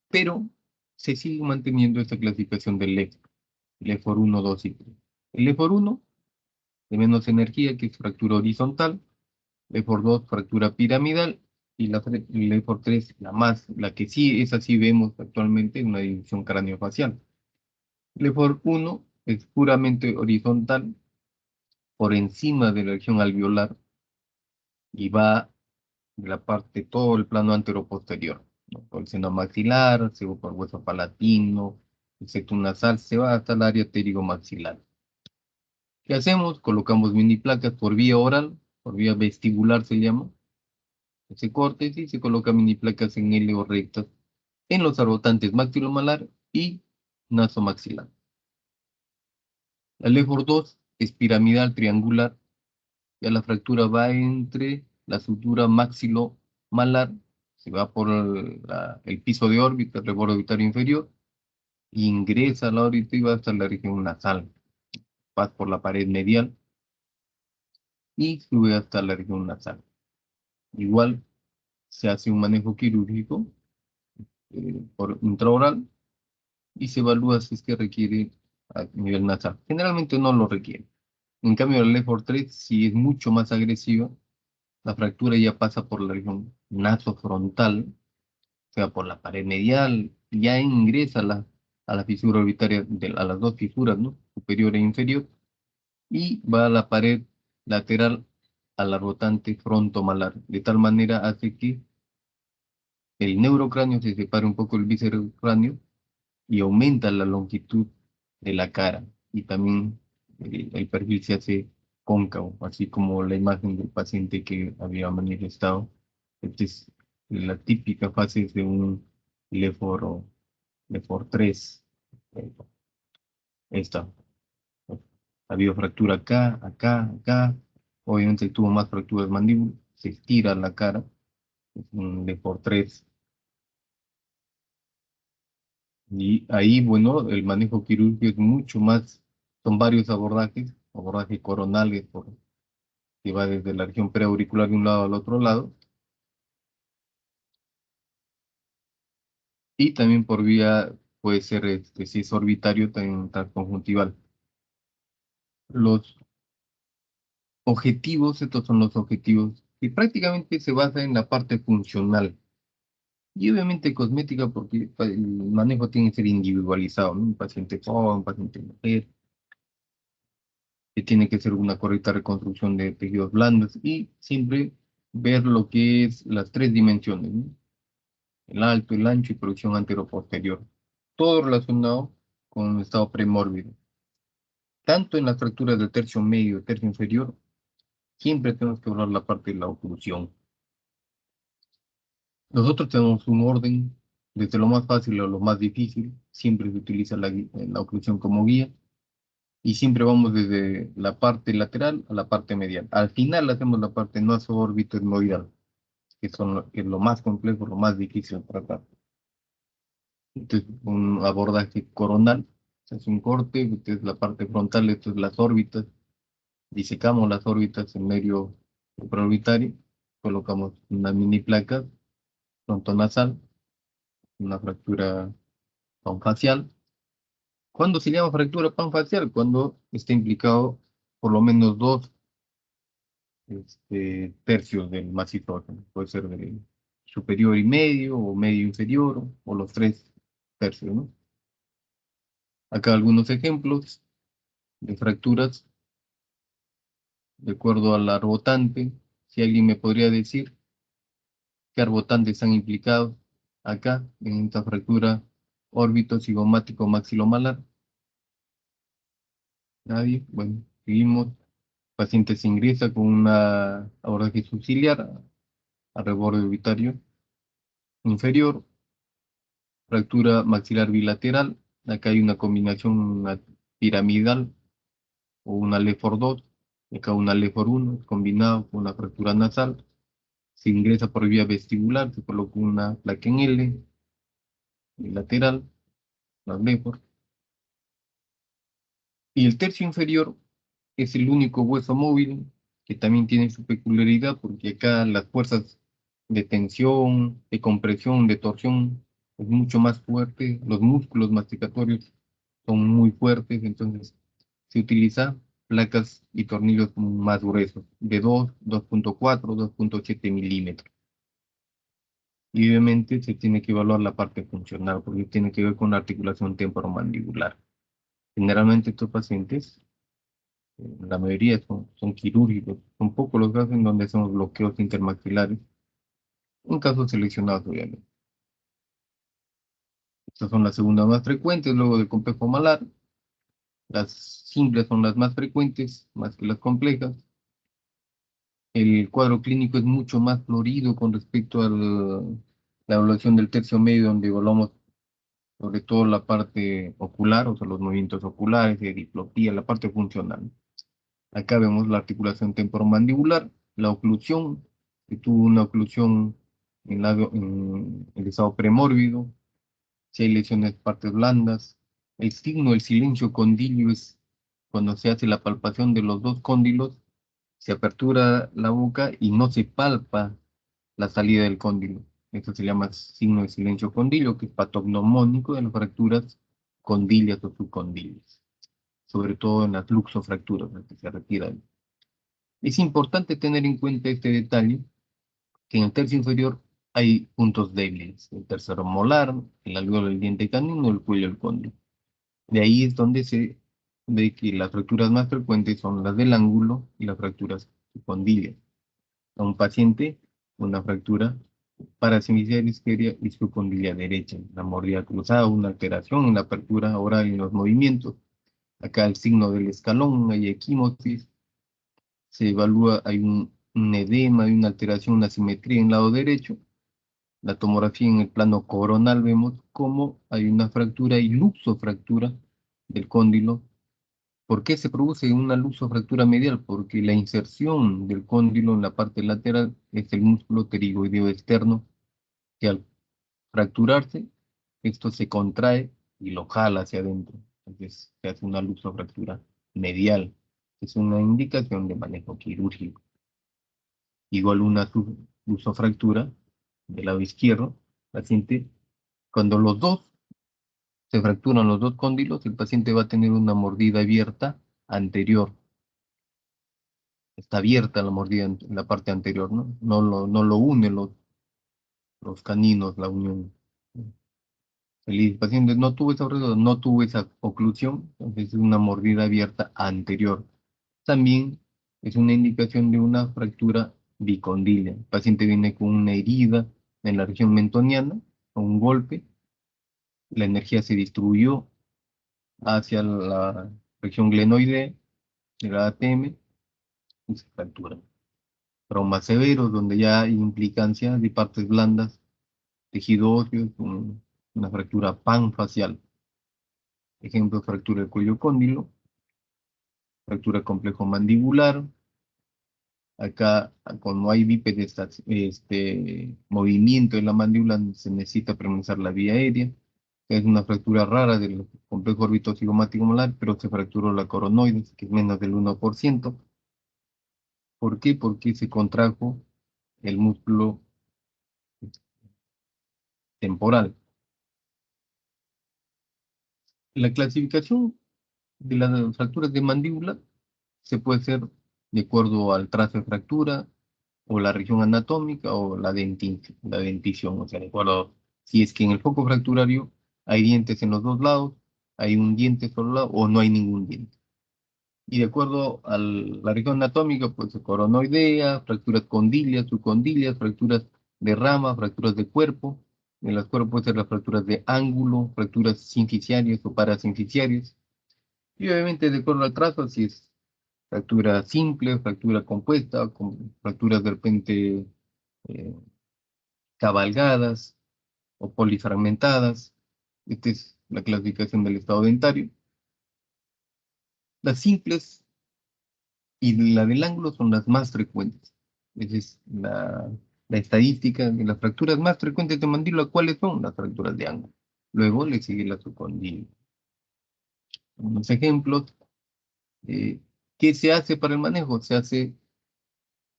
pero se sigue manteniendo esta clasificación del LEFOR 1, 2 y 3. El LEFOR 1 de menos energía, que es fractura horizontal, LEFOR 2, fractura piramidal, y la LEFOR 3, la que sí es así vemos actualmente, una división craneofacial. LEFOR 1 es puramente horizontal, por encima de la región alveolar, y va de la parte, todo el plano anteroposterior, ¿no? Por el seno maxilar, se va por el hueso palatino, el septum nasal, se va hasta el área pterigomaxilar. ¿Qué hacemos? Colocamos mini placas por vía oral, por vía vestibular se llama, se corta y se coloca mini placas en L o rectas en los arbotantes maxilomalar y nasomaxilar. La LEFOR 2 es piramidal triangular, ya la fractura va entre la sutura maxilomalar, se va por el piso de órbita, el reborde orbitario inferior, ingresa a la órbita y va hasta la región nasal, pasa por la pared medial y sube hasta la región nasal. Igual se hace un manejo quirúrgico por intraoral y se evalúa si es que requiere a nivel nasal. Generalmente no lo requiere. En cambio, la LEFOR 3 sí es mucho más agresiva. La fractura ya pasa por la región nasofrontal, o sea, por la pared medial, ya ingresa a la fisura orbitaria, a las dos fisuras, ¿no? Superior e inferior, y va a la pared lateral a la rotante frontomalar. De tal manera hace que el neurocráneo se separe un poco del viscerocráneo y aumenta la longitud de la cara. Y también el perfil se hace cóncavo, así como la imagen del paciente que había manifestado. Esta es la típica fase de un leforo, lefor 3. Esta. Ha habido fractura acá, acá, acá. Obviamente tuvo más fracturas mandíbula. Se estira la cara. Es un lefor 3. Y ahí, bueno, el manejo quirúrgico es mucho más, son varios abordajes, abordaje coronal que va desde la región preauricular de un lado al otro lado, y también por vía, puede ser, si es orbitario, también transconjuntival. Los objetivos, estos son los objetivos, que prácticamente se basa en la parte funcional, y obviamente cosmética, porque el manejo tiene que ser individualizado, ¿no? Un paciente joven, un paciente mujer, que tiene que ser una correcta reconstrucción de tejidos blandos y siempre ver lo que es las tres dimensiones, ¿no? El alto, el ancho y proyección anteroposterior. Todo relacionado con el estado premórbido. Tanto en las fracturas del tercio medio y tercio inferior, siempre tenemos que hablar la parte de la oclusión. Nosotros tenemos un orden, desde lo más fácil a lo más difícil. Siempre se utiliza la oclusión como guía. Y siempre vamos desde la parte lateral a la parte medial. Al final hacemos la parte naso-órbito etmoidal, que es lo más complejo, lo más difícil de tratar. Entonces, un abordaje coronal, se hace un corte, esta es la parte frontal, esto es las órbitas, disecamos las órbitas en medio supraorbitario, colocamos una mini placa frontonasal, una fractura panfacial. ¿Cuándo se llama fractura panfacial? Cuando está implicado por lo menos dos tercios del macizo óseo. Puede ser de superior y medio, o medio inferior, o los tres tercios, ¿no? Acá algunos ejemplos de fracturas de acuerdo al arbotante. Si alguien me podría decir qué arbotantes están implicados acá en esta fractura órbito cigomático maxilomalar. Nadie. Bueno, seguimos. Paciente se ingresa con una abordaje subciliar a reborde orbitario inferior, fractura maxilar bilateral. Acá hay una combinación, una piramidal o una LEFOR 2. Acá una LEFOR 1 combinado con una fractura nasal. Se ingresa por vía vestibular, se coloca una placa en L bilateral, la LEFOR. Y el tercio inferior es el único hueso móvil que también tiene su peculiaridad porque acá las fuerzas de tensión, de compresión, de torsión es mucho más fuerte, los músculos masticatorios son muy fuertes, entonces se utiliza placas y tornillos más gruesos, de 2, 2.4, 2.7 milímetros. Y obviamente se tiene que evaluar la parte funcional porque tiene que ver con la articulación temporomandibular. Generalmente estos pacientes, la mayoría son quirúrgicos, son pocos los casos en donde hacemos bloqueos intermaxilares, en casos seleccionados obviamente. Estas son las segundas más frecuentes, luego del complejo malar. Las simples son las más frecuentes, más que las complejas. El cuadro clínico es mucho más florido con respecto a la evaluación del tercio medio, donde evaluamos sobre todo la parte ocular, o sea, los movimientos oculares, de diplopía, la parte funcional. Acá vemos la articulación temporomandibular, la oclusión, que tuvo una oclusión en el estado premórbido, si hay lesiones de partes blandas. El signo del silencio condilio es cuando se hace la palpación de los dos cóndilos, se apertura la boca y no se palpa la salida del cóndilo. Esto se llama signo de silencio condilio, que es patognomónico de las fracturas condilias o subcondilias, sobre todo en las luxofracturas, las que se retiran. Es importante tener en cuenta este detalle, que en el tercio inferior hay puntos débiles, el tercero molar, el alveolo del diente canino, el cuello del cóndilo. De ahí es donde se de que las fracturas más frecuentes son las del ángulo y las fracturas subcondilias. A un paciente, una fractura parasemiciliar izquierda y subcondilia derecha, la mordida cruzada, una alteración en la apertura oral y en los movimientos. Acá el signo del escalón, hay equimosis, se evalúa, hay un edema, hay una alteración, una simetría en el lado derecho. La tomografía en el plano coronal vemos cómo hay una fractura y luxofractura del cóndilo. ¿Por qué se produce una luxofractura medial? Porque la inserción del cóndilo en la parte lateral es el músculo pterigoideo externo, que al fracturarse, esto se contrae y lo jala hacia adentro. Entonces se hace una luxofractura medial. Es una indicación de manejo quirúrgico. Igual una luxofractura del lado izquierdo, paciente, cuando los dos se fracturan los dos cóndilos, el paciente va a tener una mordida abierta anterior. Está abierta la mordida en la parte anterior, ¿no? No lo une los caninos, la unión. El paciente no tuvo esa fractura, no tuvo esa oclusión, entonces es una mordida abierta anterior. También es una indicación de una fractura bicondilia. El paciente viene con una herida en la región mentoniana, con un golpe, la energía se distribuyó hacia la región glenoidea, de la ATM, y se fractura. Traumas severos, donde ya hay implicancia de partes blandas, tejido óseo, con una fractura panfacial. Ejemplo, fractura del cuello cóndilo, fractura complejo mandibular. Acá, como hay bípedes, movimiento de la mandíbula, se necesita permear la vía aérea. Es una fractura rara del complejo orbitocigomático molar, pero se fracturó la coronoides, que es menos del 1%. ¿Por qué? Porque se contrajo el músculo temporal. La clasificación de las fracturas de mandíbula se puede hacer de acuerdo al trazo de fractura, o la región anatómica, o la dentición, o sea, de acuerdo si es que en el foco fracturario hay dientes en los dos lados, hay un diente solo lado, o no hay ningún diente. Y de acuerdo a la región anatómica, pues coronoidea, fracturas condilias, subcondilias, fracturas de rama, fracturas de cuerpo. En las cuerpos pueden ser las fracturas de ángulo, fracturas sinficiarias o parasinficiarias. Y obviamente de acuerdo al trazo, si es fractura simple, fractura compuesta, con fracturas de repente eh, cabalgadas o polifragmentadas. Esta es la clasificación del estado dentario. Las simples y la del ángulo son las más frecuentes. Esa es la estadística de las fracturas más frecuentes de mandíbula. ¿Cuáles son? Las fracturas de ángulo. Luego le sigue la subcondílea. Unos ejemplos. eh, ¿Qué se hace para el manejo? Se hace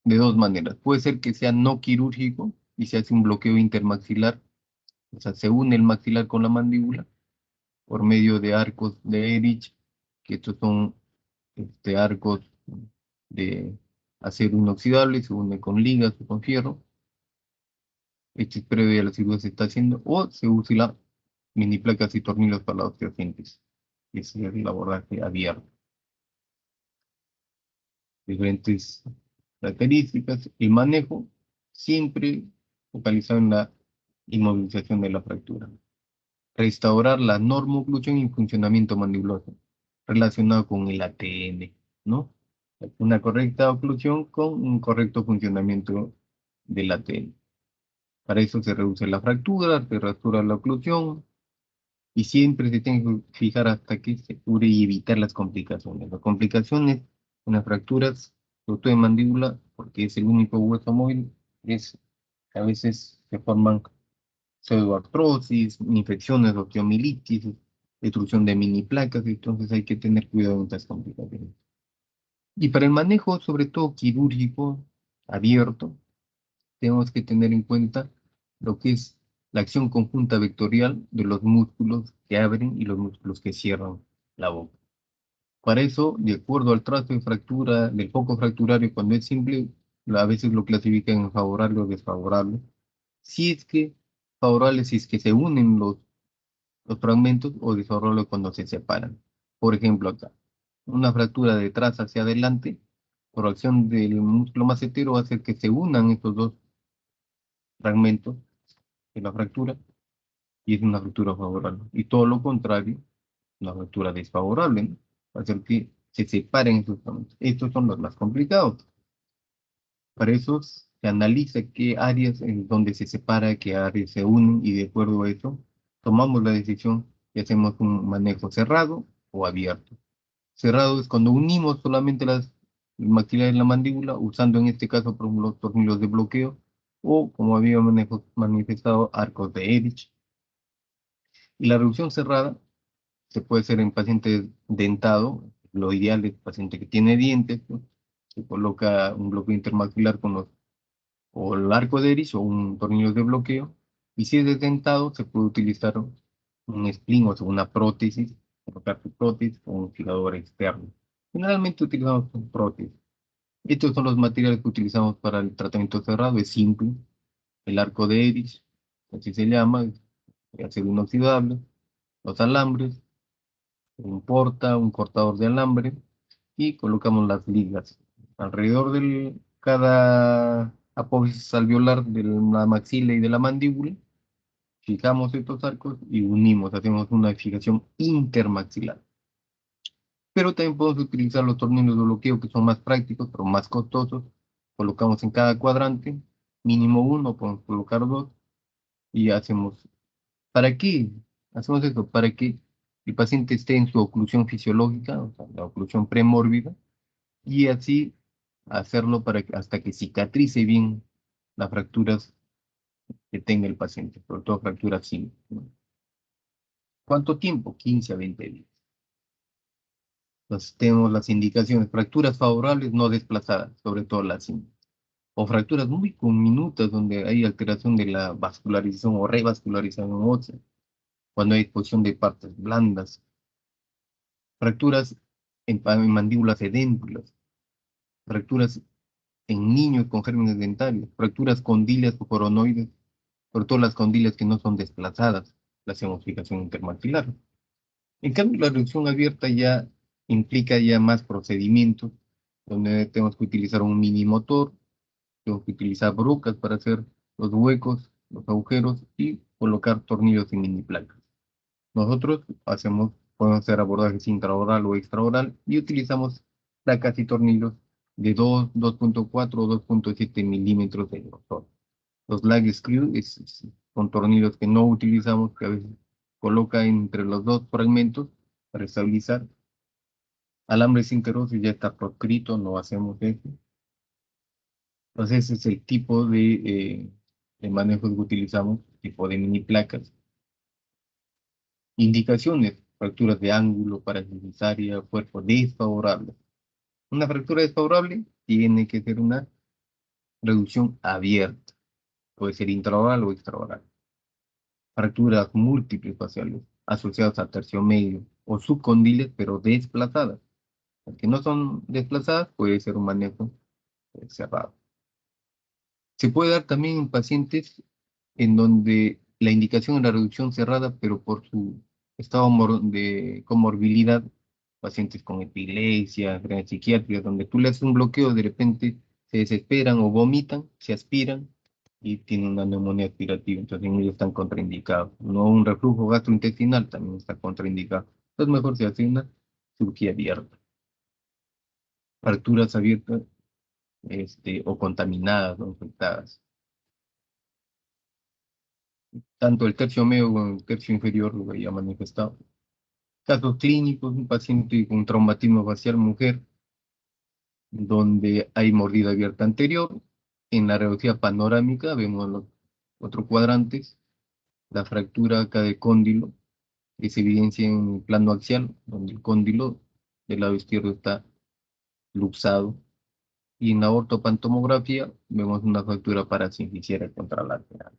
de dos maneras. Puede ser que sea no quirúrgico y se hace un bloqueo intermaxilar. O sea, se une el maxilar con la mandíbula por medio de arcos de Erich, que estos son arcos de acero inoxidable, se une con ligas o con fierro. Este es previo a la cirugía se está haciendo, o se usa la mini placas y tornillos para los pacientes. Ese es el abordaje abierto. Diferentes características. El manejo siempre focalizado en la inmovilización de la fractura. Restaurar la normoclusión y funcionamiento mandibuloso relacionado con el ATN, ¿no? Una correcta oclusión con un correcto funcionamiento del ATN. Para eso se reduce la fractura, se restaura la oclusión y siempre se tiene que fijar hasta que se cure y evitar las complicaciones. Las complicaciones en las fracturas, sobre todo de mandíbula, porque es el único hueso móvil, es que a veces se forman pseudoartrosis, infecciones, osteomielitis, destrucción de mini placas, entonces hay que tener cuidado en estas complicaciones. Y para el manejo, sobre todo quirúrgico, abierto, tenemos que tener en cuenta lo que es la acción conjunta vectorial de los músculos que abren y los músculos que cierran la boca. Para eso, de acuerdo al trazo de fractura, del foco fracturario, cuando es simple, a veces lo clasifican en favorable o desfavorable. Si es que favorable, si es que se unen los fragmentos, o desfavorable cuando se separan. Por ejemplo, acá. una fractura de atrás hacia adelante, por acción del músculo macetero, va a hacer que se unan estos dos fragmentos de la fractura y es una fractura favorable. Y todo lo contrario, una fractura desfavorable, ¿no? Va a hacer que se separen estos fragmentos. Estos son los más complicados. Para eso se analiza qué áreas en donde se separa, qué áreas se unen y de acuerdo a eso tomamos la decisión si hacemos un manejo cerrado o abierto. Cerrado es cuando unimos solamente las maxilares de la mandíbula, usando en este caso, por ejemplo, los tornillos de bloqueo o, como había manifestado, arcos de Erich. Y la reducción cerrada se puede hacer en pacientes dentados, lo ideal es paciente que tiene dientes, ¿no? Se coloca un bloqueo intermaxilar con los, o el arco de Erich o un tornillo de bloqueo. Y si es dentado, se puede utilizar un splint, o sea, una prótesis, colocar su prótesis o un fijador externo. Generalmente utilizamos un prótesis. Estos son los materiales que utilizamos para el tratamiento cerrado. Es simple. El arco de Erich, así se llama, es acero inoxidable. Los alambres, un porta, un cortador de alambre y colocamos las ligas. Alrededor de cada apófisis alveolar de la maxila y de la mandíbula, fijamos estos arcos y unimos, hacemos una fijación intermaxilar. Pero también podemos utilizar los tornillos de bloqueo que son más prácticos, pero más costosos. Colocamos en cada cuadrante, mínimo uno, podemos colocar dos, y hacemos. ¿Para qué? Hacemos esto para que el paciente esté en su oclusión fisiológica, o sea, la oclusión premórbida, y así hacerlo para hasta que cicatrice bien las fracturas que tenga el paciente, sobre todo fracturas simples, ¿no? ¿Cuánto tiempo? 15 a 20 días. Entonces tenemos las indicaciones, fracturas favorables no desplazadas, sobre todo las simples, o fracturas muy diminutas donde hay alteración de la vascularización o revascularización ósea, cuando hay exposición de partes blandas, fracturas en mandíbulas edéntulas, fracturas en niños con gérmenes dentarios, fracturas condilias o coronoides, sobre todo las condilias que no son desplazadas, la hemodificación intermaxilar. En cambio, la reducción abierta ya implica ya más procedimientos, donde tenemos que utilizar un mini motor, tenemos que utilizar brocas para hacer los huecos, los agujeros y colocar tornillos y mini placas. Nosotros podemos hacer abordajes intraoral o extraoral y utilizamos placas y tornillos de 2, 2.4 o 2.7 milímetros de grosor. Los lag screw son tornillos que no utilizamos, que a veces coloca entre los dos fragmentos para estabilizar. Alambres interosos ya está proscrito, no hacemos eso. Entonces ese es el tipo de manejo que utilizamos, tipo de mini placas. Indicaciones: fracturas de ángulo, parálisis cesárea, cuerpo desfavorable. Una fractura desfavorable tiene que ser una reducción abierta, puede ser intraoral o extraoral. Fracturas múltiples faciales asociadas a tercio medio o subcondiles, pero desplazadas. Las que no son desplazadas puede ser un manejo cerrado. Se puede dar también en pacientes en donde la indicación es la reducción cerrada, pero por su estado de comorbilidad, pacientes con epilepsia, enfermedades psiquiátricas, donde tú le haces un bloqueo, de repente se desesperan o vomitan, se aspiran y tienen una neumonía aspirativa, entonces ellos están contraindicados. No, un reflujo gastrointestinal también está contraindicado. Entonces mejor se hace una cirugía abierta. Fracturas abiertas o contaminadas o infectadas. Tanto el tercio medio como el tercio inferior lo había manifestado. Casos clínicos: un paciente con traumatismo facial, mujer, donde hay mordida abierta anterior. En la radiografía panorámica vemos los otros cuadrantes, la fractura acá de cóndilo, que se evidencia en el plano axial, donde el cóndilo del lado izquierdo está luxado. Y en la ortopantomografía vemos una fractura parasinficial contralateral.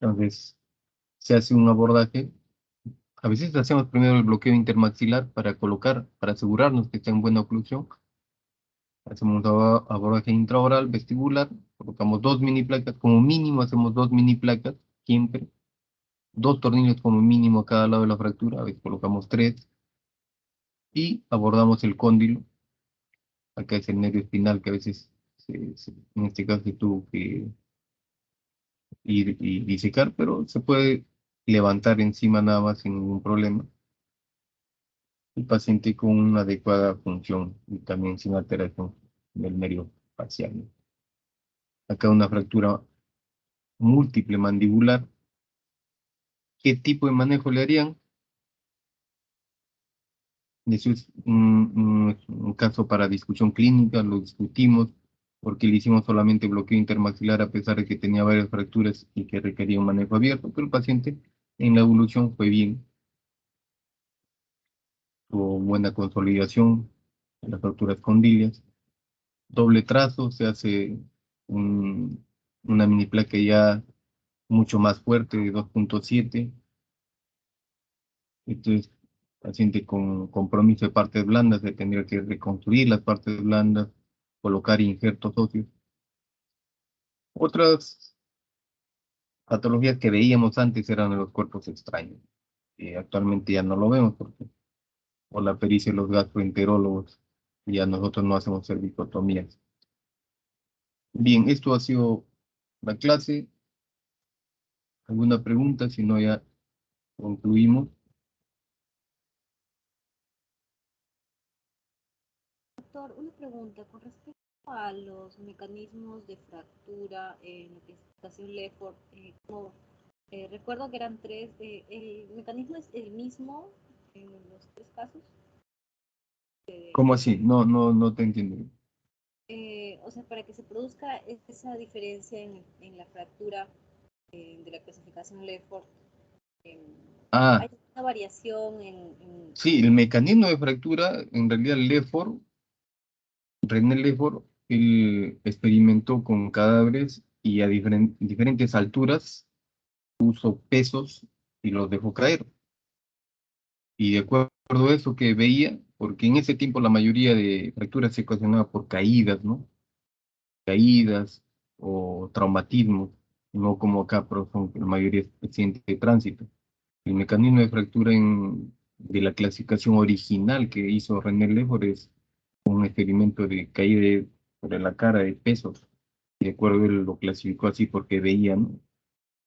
Entonces, se hace un abordaje. A veces hacemos primero el bloqueo intermaxilar para colocar, para asegurarnos que está en buena oclusión. Hacemos un abordaje intraoral, vestibular, colocamos dos mini placas, como mínimo hacemos dos mini placas, siempre. Dos tornillos como mínimo a cada lado de la fractura, a veces colocamos tres. y abordamos el cóndilo. Acá es el nervio espinal que a veces, en este caso, se tuvo que ir y disecar, pero se puede levantar encima nada más sin ningún problema. El paciente con una adecuada función y también sin alteración del nervio facial, ¿no? Acá una fractura múltiple mandibular. ¿Qué tipo de manejo le harían? Eso es un caso para discusión clínica, lo discutimos porque le hicimos solamente bloqueo intermaxilar a pesar de que tenía varias fracturas y que requería un manejo abierto, pero el paciente en la evolución fue bien, tuvo buena consolidación de las fracturas condilias. Doble trazo, se hace una mini placa ya mucho más fuerte de 2.7. Entonces, paciente con compromiso de partes blandas, se tendría que reconstruir las partes blandas, colocar injertos óseos. Otras patologías que veíamos antes eran los cuerpos extraños. Actualmente ya no lo vemos porque por la pericia de los gastroenterólogos ya nosotros no hacemos cervicotomías. Bien, esto ha sido la clase. ¿Alguna pregunta? Si no, ya concluimos. Doctor, una pregunta con respecto a los mecanismos de fractura en la clasificación Lefford. Recuerdo que eran tres. ¿El mecanismo es el mismo en los tres casos? ¿Cómo así? No te entiendo. O sea, para que se produzca esa diferencia en la fractura de la clasificación Lefford, eh, Ah, ¿hay una variación sí, el mecanismo de fractura, en realidad René Lefford, él experimentó con cadáveres y a diferentes alturas puso pesos y los dejó caer. Y de acuerdo a eso que veía, porque en ese tiempo la mayoría de fracturas se ocasionaba por caídas, ¿no? Caídas o traumatismos, no como acá, pero son la mayoría accidentes de tránsito. El mecanismo de fractura de la clasificación original que hizo René Lefford es un experimento de caída sobre la cara de pesos. Y de acuerdo, él lo clasificó así porque veía, ¿no?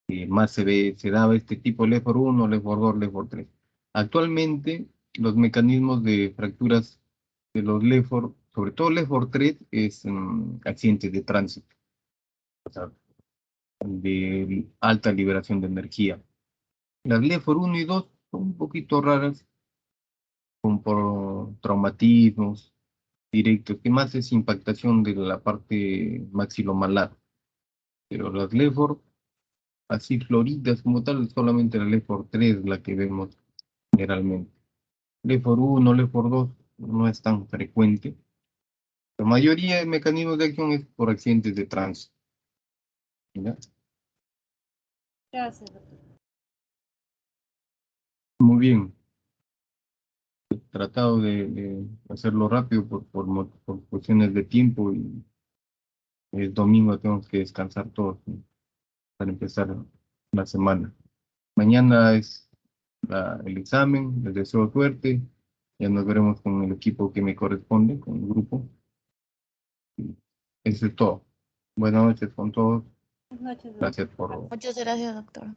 Que más se daba este tipo Lefford 1, Lefford 2, Lefford 3. Actualmente, los mecanismos de fracturas de los Lefford, sobre todo Lefford 3, es accidentes de tránsito, o sea, de alta liberación de energía. Las Lefford 1 y 2 son un poquito raras, como por traumatismos directos, que más es impactación de la parte maxilomalar. Pero las Lefford, así floridas como tal, solamente la Lefford 3 la que vemos generalmente. Lefford 1, Lefford 2 no es tan frecuente. La mayoría de mecanismos de acción es por accidentes de tránsito. ¿Ya? Gracias, doctor. Muy bien. He tratado de hacerlo rápido por cuestiones de tiempo y el domingo tenemos que descansar todos, ¿no? Para empezar la semana. Mañana es el examen, les deseo suerte. Ya nos veremos con el equipo que me corresponde, con el grupo. Eso es todo. Buenas noches con todos. Buenas noches, doctor. Gracias por Muchas gracias, doctor.